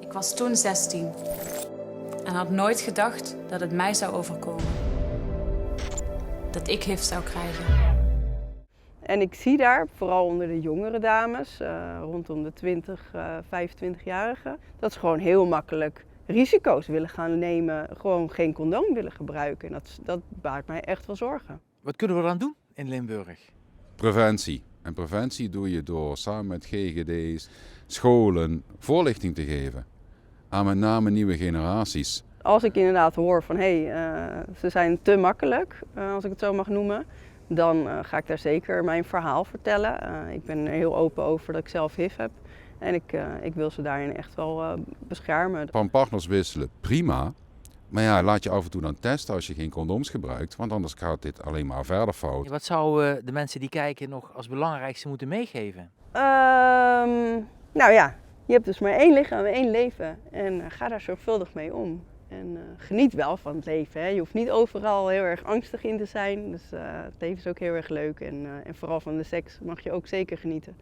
Ik was toen 16 en had nooit gedacht dat het mij zou overkomen. Dat ik HIV zou krijgen. En ik zie daar, vooral onder de jongere dames, rondom de 20, 25-jarigen, dat ze gewoon heel makkelijk risico's willen gaan nemen, gewoon geen condoom willen gebruiken. En dat baart mij echt wel zorgen. Wat kunnen we dan doen in Limburg? Preventie. En preventie doe je door samen met GGD's, scholen, voorlichting te geven aan met name nieuwe generaties. Als ik inderdaad hoor van ze zijn te makkelijk, als ik het zo mag noemen, dan ga ik daar zeker mijn verhaal vertellen. Ik ben er heel open over dat ik zelf HIV heb en ik wil ze daarin echt wel beschermen. Van partners wisselen, prima. Maar ja, laat je af en toe dan testen als je geen condooms gebruikt, want anders gaat dit alleen maar verder fout. Wat zouden de mensen die kijken nog als belangrijkste moeten meegeven? Nou ja, je hebt dus maar één lichaam, één leven en ga daar zorgvuldig mee om. En geniet wel van het leven. Hè. Je hoeft niet overal heel erg angstig in te zijn. Dus het leven is ook heel erg leuk en vooral van de seks mag je ook zeker genieten.